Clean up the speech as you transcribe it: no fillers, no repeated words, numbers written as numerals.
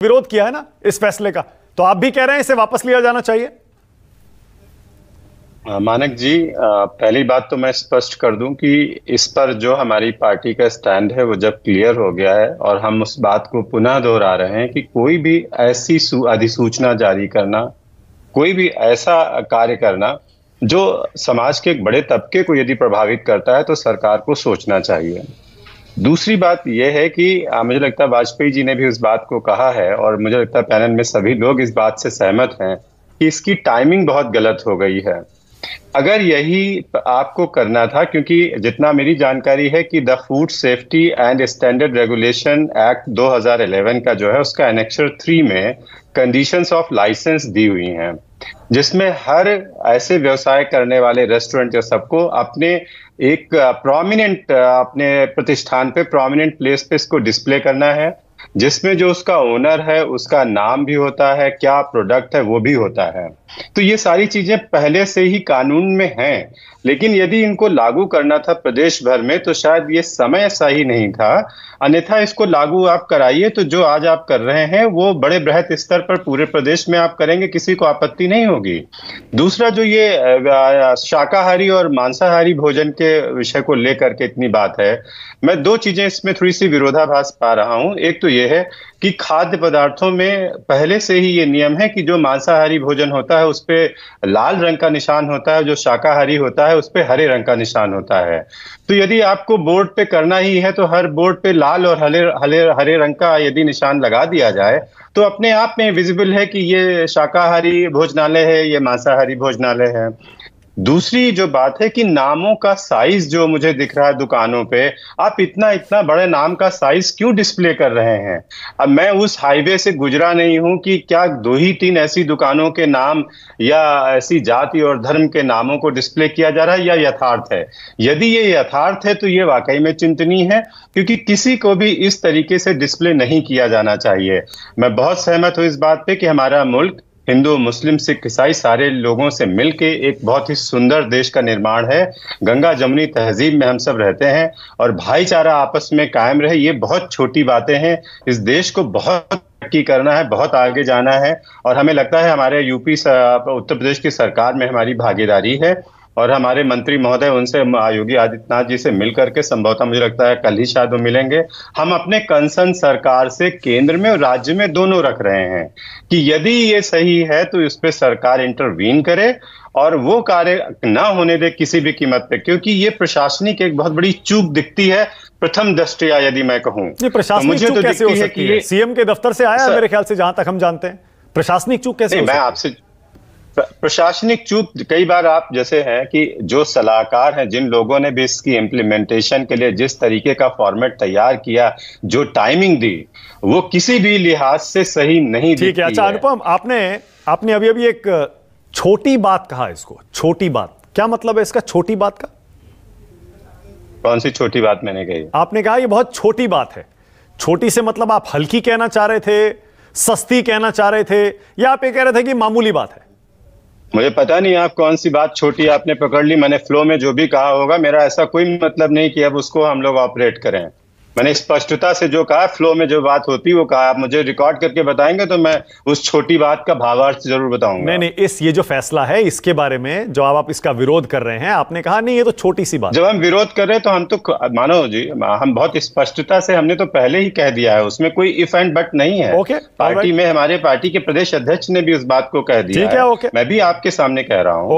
विरोध किया है ना इस फैसले का, तो आप भी कह रहे हैं इसे वापस लिया जाना चाहिए? मानक जी, पहली बात तो मैं स्पष्ट कर दूं कि इस पर जो हमारी पार्टी का स्टैंड है वो जब क्लियर हो गया है और हम उस बात को पुनः दोहरा रहे हैं कि कोई भी ऐसी अधिसूचना जारी करना, कोई भी ऐसा कार्य करना जो समाज के एक बड़े तबके को यदि प्रभावित करता है तो सरकार को सोचना चाहिए। दूसरी बात यह है कि मुझे लगता है वाजपेयी जी ने भी उस बात को कहा है और मुझे लगता है पैनल में सभी लोग इस बात से सहमत हैं कि इसकी टाइमिंग बहुत गलत हो गई है। अगर यही आपको करना था, क्योंकि जितना मेरी जानकारी है कि the food safety and standard regulation act 2011 का जो है उसका एनेक्सर 3 में कंडीशंस ऑफ लाइसेंस दी हुई हैं, जिसमें हर ऐसे व्यवसाय करने वाले रेस्टोरेंट या सबको अपने एक प्रोमिनेंट अपने प्रतिष्ठान पे प्रोमिनेंट प्लेस पे इसको डिस्प्ले करना है, जिसमें जो उसका ओनर है उसका नाम भी होता है, क्या प्रोडक्ट है वो भी होता है। तो ये सारी चीजें पहले से ही कानून में हैं, लेकिन यदि इनको लागू करना था प्रदेश भर में तो शायद ये समय सही नहीं था। अन्यथा इसको लागू आप कराइए, तो जो आज आप कर रहे हैं वो बड़े बृहत स्तर पर पूरे प्रदेश में आप करेंगे, किसी को आपत्ति नहीं होगी। दूसरा, जो ये शाकाहारी और मांसाहारी भोजन के विषय को लेकर के इतनी बात है, मैं दो चीजें इसमें थोड़ी सी विरोधाभास पा रहा हूं। एक तो ये है कि खाद्य पदार्थों में पहले से ही ये नियम है कि जो मांसाहारी भोजन होता है उस पे लाल रंग का निशान होता है, जो शाकाहारी होता है उस पे हरे रंग का निशान होता है। तो यदि आपको बोर्ड पे करना ही है तो हर बोर्ड पे लाल और हरे रंग का यदि निशान लगा दिया जाए तो अपने आप में विजिबल है कि ये शाकाहारी भोजनालय है, ये मांसाहारी भोजनालय है। दूसरी जो बात है कि नामों का साइज जो मुझे दिख रहा है दुकानों पे, आप इतना इतना बड़े नाम का साइज क्यों डिस्प्ले कर रहे हैं? अब मैं उस हाईवे से गुजरा नहीं हूं कि क्या 2 ही 3 ऐसी दुकानों के नाम या ऐसी जाति और धर्म के नामों को डिस्प्ले किया जा रहा है या यथार्थ है। यदि ये यथार्थ है तो ये वाकई में चिंतनीय है, क्योंकि किसी को भी इस तरीके से डिस्प्ले नहीं किया जाना चाहिए। मैं बहुत सहमत हूं इस बात पे कि हमारा मुल्क हिंदू, मुस्लिम, सिख, ईसाई सारे लोगों से मिलके एक बहुत ही सुंदर देश का निर्माण है। गंगा जमुनी तहजीब में हम सब रहते हैं और भाईचारा आपस में कायम रहे, ये बहुत छोटी बातें हैं। इस देश को बहुत तरक्की करना है, बहुत आगे जाना है और हमें लगता है हमारे यूपी उत्तर प्रदेश की सरकार में हमारी भागीदारी है और हमारे मंत्री महोदय उनसे योगी आदित्यनाथ जी से मिलकर के संभवतः मुझे लगता है कल ही शायद वो मिलेंगे। हम अपने कंसर्न सरकार से केंद्र में और राज्य में दोनों रख रहे हैं कि यदि ये सही है तो इस पे सरकार इंटरवीन करे और वो कार्य ना होने दे किसी भी कीमत पे, क्योंकि ये प्रशासनिक एक बहुत बड़ी चूक दिखती है प्रथम दृष्टया यदि मैं कहूं। प्रशासनिक चूक कैसे हो सकती है? सीएम के दफ्तर से आया मेरे ख्याल से, जहां तक हम जानते हैं। प्रशासनिक चूक कैसे हो सकती है? मैं आपसे प्रशासनिक चूक कई बार आप जैसे हैं कि जो सलाहकार हैं, जिन लोगों ने भी इसकी इम्प्लीमेंटेशन के लिए जिस तरीके का फॉर्मेट तैयार किया, जो टाइमिंग दी, वो किसी भी लिहाज से सही नहीं दिखती है। ठीक है। अच्छा अनुपम, आपने अभी एक छोटी बात कहा, इसको छोटी बात क्या मतलब है इसका? छोटी बात का कौन सी छोटी बात मैंने कही? आपने कहा ये बहुत छोटी बात है। छोटी से मतलब आप हल्की कहना चाह रहे थे, सस्ती कहना चाह रहे थे, या आप ये कह रहे थे कि मामूली बात है? मुझे पता नहीं आप कौन सी बात छोटी आपने पकड़ ली। मैंने फ्लो में जो भी कहा होगा, मेरा ऐसा कोई मतलब नहीं कि अब उसको हम लोग ऑपरेट करें। मैंने स्पष्टता से जो कहा, फ्लो में जो बात होती वो कहा। आप मुझे रिकॉर्ड करके बताएंगे तो मैं उस छोटी बात का भावार्थ जरूर बताऊंगा। नहीं, ये जो फैसला है इसके बारे में जो आप इसका विरोध कर रहे हैं, आपने कहा नहीं ये तो छोटी सी बात। जब हम विरोध कर रहे हैं तो हम तो मानो जी, हम बहुत स्पष्टता से हमने तो पहले ही कह दिया है, उसमें कोई इफ एंड बट नहीं है। पार्टी में हमारे पार्टी के प्रदेश अध्यक्ष ने भी उस बात को कह दिया है। मैं भी आपके सामने कह रहा हूँ।